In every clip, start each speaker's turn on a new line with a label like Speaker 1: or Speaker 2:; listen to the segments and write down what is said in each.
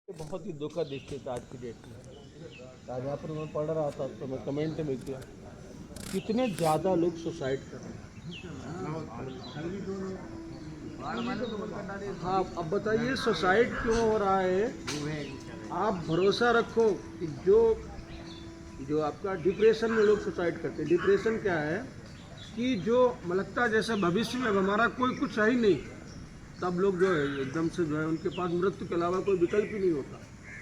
Speaker 1: बहुत ही दुखद स्थिति आज की डेट में। आज यहाँ पर मैं पढ़ रहा था तो मैं कमेंट में किया कितने ज़्यादा लोग सुसाइड कर रहे हैं। हाँ, अब बताइए सुसाइड क्यों हो रहा है। आप भरोसा रखो कि जो आपका डिप्रेशन में लोग सुसाइड करते हैं। डिप्रेशन क्या है कि जो लगता है जैसे भविष्य में हमारा कोई कुछ है ही नहीं, तब लोग जो है एकदम से जो है उनके पास मृत्यु के अलावा कोई विकल्प ही नहीं होता,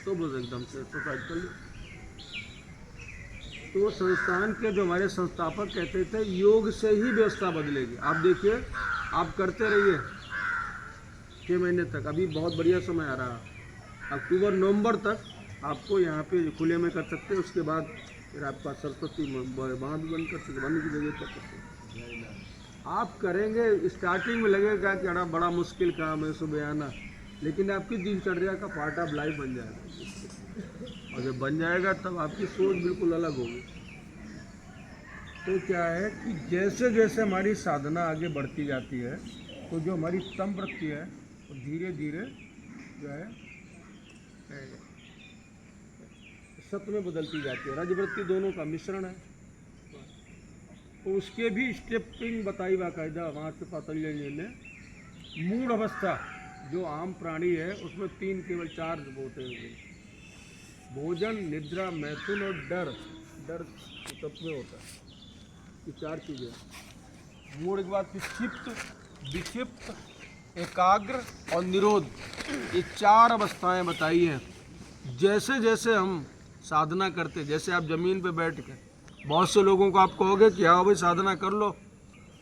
Speaker 1: तो वो एकदम से सुसाइड कर ले। तो संस्थान के जो हमारे संस्थापक कहते थे योग से ही व्यवस्था बदलेगी। आप देखिए, आप करते रहिए 6 महीने तक, अभी बहुत बढ़िया समय आ रहा है। अक्टूबर नवंबर तक आपको यहाँ पे खुले में कर सकते हैं। उसके बाद फिर आपका सरस्वती वहाँ भी बंद कर सकते, बंद की जगह कर सकते हैं। आप करेंगे, स्टार्टिंग में लगेगा कि बड़ा मुश्किल काम है सुबह आना, लेकिन आपकी दिनचर्या का पार्ट ऑफ लाइफ बन जाएगा। और जब बन जाएगा तब आपकी सोच बिल्कुल अलग होगी। तो क्या है कि जैसे जैसे हमारी साधना आगे बढ़ती जाती है तो जो हमारी तम वृत्ति है वो धीरे धीरे जो है सत्य में बदलती जाती है। रजवृत्ति दोनों का मिश्रण है। तो उसके भी स्टेपिंग बताई बाकायदा वहाँ से पातंजलि जी ने। मूढ़ अवस्था जो आम प्राणी है उसमें केवल चार होते हैं: भोजन, निद्रा, मैथुन और डर। डर तत्व में होता है। ये चार चीज़ें। मूढ़ के बाद क्षिप्त, विक्षिप्त, एकाग्र और निरोध, ये चार अवस्थाएं बताई हैं। जैसे जैसे हम साधना करते, जैसे आप ज़मीन पे बैठ के बहुत से लोगों को आप कहोगे कि हाँ भाई साधना कर लो,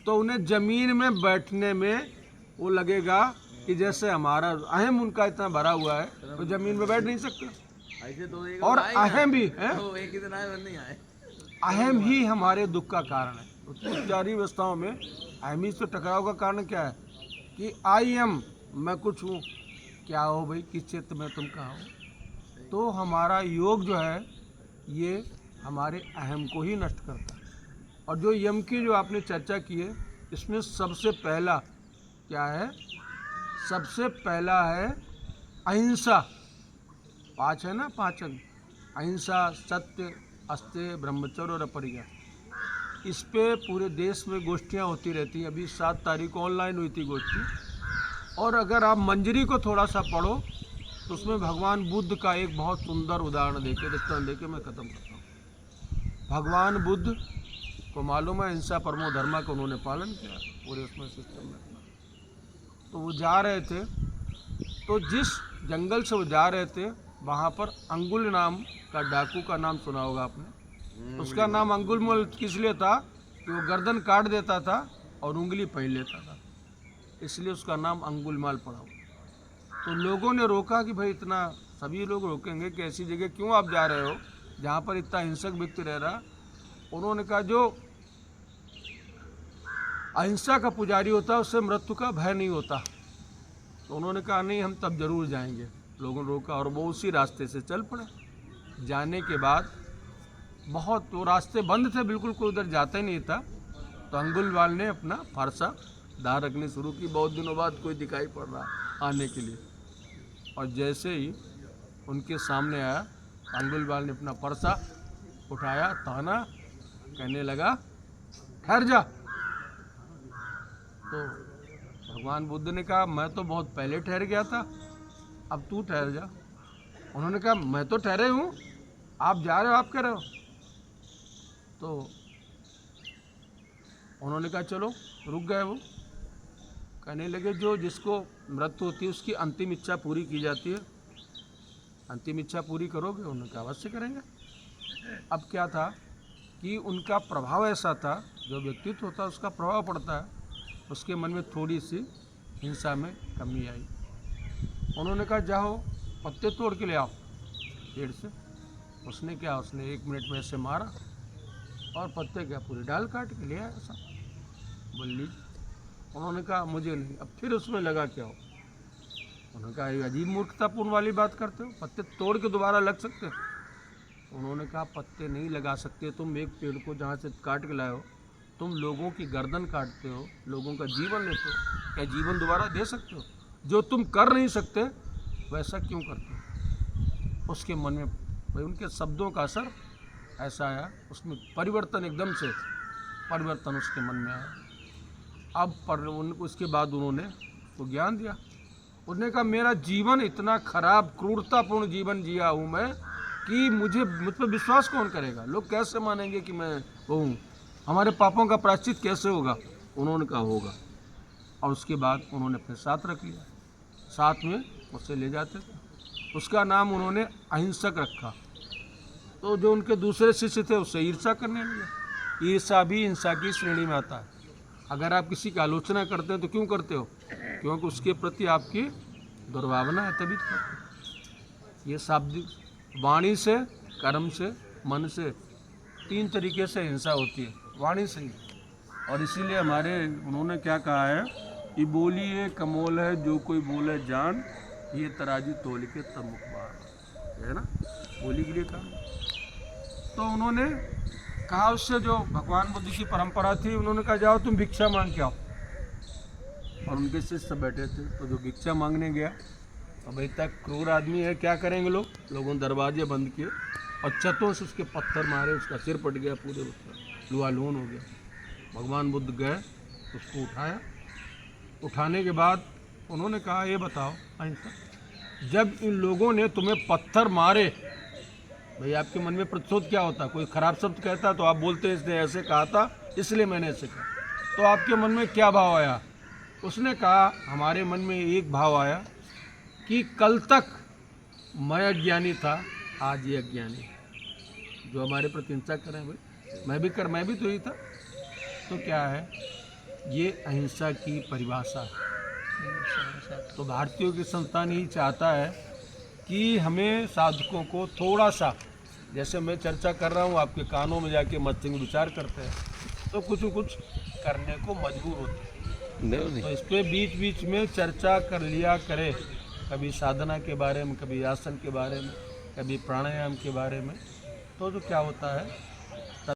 Speaker 1: तो उन्हें ज़मीन में बैठने में वो लगेगा कि जैसे हमारा अहम उनका इतना भरा हुआ है तो ज़मीन में बैठ नहीं सकते। ऐसे तो और अहम भी है, अहम ही हमारे दुख का कारण है। तो चार अवस्थाओं में अहमी से टकराव का कारण क्या है कि आई एम, मैं कुछ हूँ। क्या हो भाई, किस क्षेत्र में तुम कहाँ हो। तो हमारा योग जो है ये हमारे अहम को ही नष्ट करता है। और जो यम की जो आपने चर्चा की है, इसमें सबसे पहला क्या है, सबसे पहला है अहिंसा। 5 है ना, 5 अंग: अहिंसा, सत्य, अस्तेय, ब्रह्मचर्य और अपरिग्रह। इस पे पूरे देश में गोष्ठियाँ होती रहती हैं। अभी 7 तारीख को ऑनलाइन हुई थी गोष्ठी। और अगर आप मंजरी को थोड़ा सा पढ़ो तो उसमें भगवान बुद्ध का एक बहुत सुंदर उदाहरण देके दृष्टांत देके मैं ख़त्म करता हूँ। भगवान बुद्ध को मालूम है अहिंसा परमो धर्मा का उन्होंने पालन किया पूरे उसमें सिस्टम में। तो वो जा रहे थे, तो जिस जंगल से वो जा रहे थे वहाँ पर अंगुल नाम का डाकू का नाम सुना होगा आपने। उसका नाम अंगुलमल किस लिए था कि वो गर्दन काट देता था और उंगली पहन लेता था, इसलिए उसका नाम अंगुलमाल पड़ा। तो लोगों ने रोका कि भाई इतना, सभी लोग रोकेंगे कि ऐसी जगह क्यों आप जा रहे हो जहाँ पर इतना हिंसक व्यक्ति रह रहा। उन्होंने कहा जो अहिंसा का पुजारी होता है उससे मृत्यु का भय नहीं होता। तो उन्होंने कहा नहीं, हम तब जरूर जाएंगे। लोगों ने रोका और वो उसी रास्ते से चल पड़े। जाने के बाद बहुत, वो रास्ते बंद थे बिल्कुल, कोई उधर जाता ही नहीं था। तो अंगुलवाल ने अपना फरसा दार रखनी शुरू की। बहुत दिनों बाद कोई दिखाई पड़ रहा आने के लिए, और जैसे ही उनके सामने आया अंगुलवाल ने अपना फरसा उठाया, ताना, कहने लगा ठहर जा। तो भगवान बुद्ध ने कहा मैं तो बहुत पहले ठहर गया था, अब तू ठहर जा। उन्होंने कहा मैं तो ठहरे हूँ, आप जा रहे हो, आप कह रहे हो। तो उन्होंने कहा चलो, रुक गए। वो कहने लगे जो जिसको मृत्यु होती है उसकी अंतिम इच्छा पूरी की जाती है, अंतिम इच्छा पूरी करोगे। उन्होंने कहा अवश्य करेंगे। अब क्या था कि उनका प्रभाव ऐसा था, जो व्यक्तित्व होता है उसका प्रभाव पड़ता है, उसके मन में थोड़ी सी हिंसा में कमी आई। उन्होंने कहा जाओ पत्ते तोड़ के ले आओ पेड़ से। उसने क्या, उसने 1 मिनट में ऐसे मारा और पत्ते क्या पूरी डाल काट के ले आया ऐसा, बोल लीजिए। उन्होंने कहा मुझे नहीं। अब फिर उसमें लगा क्या हो। उन्होंने कहा ये अजीब मूर्खतापूर्ण वाली बात करते हो, पत्ते तोड़ के दोबारा लग सकते। उन्होंने कहा पत्ते नहीं लगा सकते, तुम एक पेड़ को जहाँ से काट के लाए हो, तुम लोगों की गर्दन काटते हो, लोगों का जीवन लेते हो, क्या जीवन दोबारा दे सकते हो? जो तुम कर नहीं सकते वैसा क्यों करते हो? उसके मन में भाई उनके शब्दों का असर ऐसा आया, उसमें परिवर्तन, एकदम से परिवर्तन उसके मन में आया। अब उसके बाद उन्होंने वो ज्ञान दिया। उसने कहा मेरा जीवन इतना खराब क्रूरतापूर्ण जीवन जिया हूँ मैं कि मुझ पर विश्वास कौन करेगा, लोग कैसे मानेंगे कि मैं वो हूँ, हमारे पापों का प्रायश्चित कैसे होगा। उन्होंने कहा होगा। और उसके बाद उन्होंने अपने साथ रख लिया, साथ में उससे ले जाते थे। उसका नाम उन्होंने अहिंसक रखा। तो जो उनके दूसरे शिष्य थे उससे ईर्ष्या करने लगे। ईर्ष्या भी हिंसा की श्रेणी में आता है। अगर आप किसी की आलोचना करते हैं तो क्यों करते हो? क्योंकि उसके प्रति आपकी दुर्भावना है, तभी तो करते हो। ये शाब्दिक वाणी से, कर्म से, मन से, 3 तरीके से हिंसा होती है, वाणी से ही। और इसीलिए हमारे उन्होंने क्या कहा है कि बोलिए कमोल है जो कोई बोले जान, ये तराजू तोल के तब मुखबार, है ना, बोली के लिए कहा। तो उन्होंने कहा उससे, जो भगवान बुद्ध की परंपरा थी, उन्होंने कहा जाओ तुम भिक्षा मांग के आओ। और उनके शिष्य बैठे थे, तो जो भिक्षा मांगने गया, अब इतना क्रूर आदमी है, क्या करेंगे लोग, लोगों ने दरवाजे बंद किए और छतों से उसके पत्थर मारे, उसका सिर फट गया, पूरे लुआलून हो गया। भगवान बुद्ध गए, उसको उठाया। उठाने के बाद उन्होंने कहा ये बताओ अहिंसा, जब इन लोगों ने तुम्हें पत्थर मारे, भाई आपके मन में प्रतिशोध क्या होता है? कोई खराब शब्द कहता है तो आप बोलते हैं इसने ऐसे कहा था इसलिए मैंने ऐसे कहा, तो आपके मन में क्या भाव आया? उसने कहा हमारे मन में एक भाव आया कि कल तक मैं अज्ञानी था, आज ये अज्ञानी है। जो हमारे प्रति हिंसा करें भाई, मैं भी तो ही था। तो क्या है ये अहिंसा की परिभाषा है। तो भारतीयों की संस्थान ही चाहता है कि हमें साधकों को थोड़ा सा, जैसे मैं चर्चा कर रहा हूँ, आपके कानों में जाके मस्तिष्क विचार करते हैं, तो कुछ करने को मजबूर होते हैं। नहीं। तो इस पर बीच बीच में चर्चा कर लिया करे, कभी साधना के बारे में, कभी आसन के बारे में, कभी प्राणायाम के बारे में। तो जो क्या होता है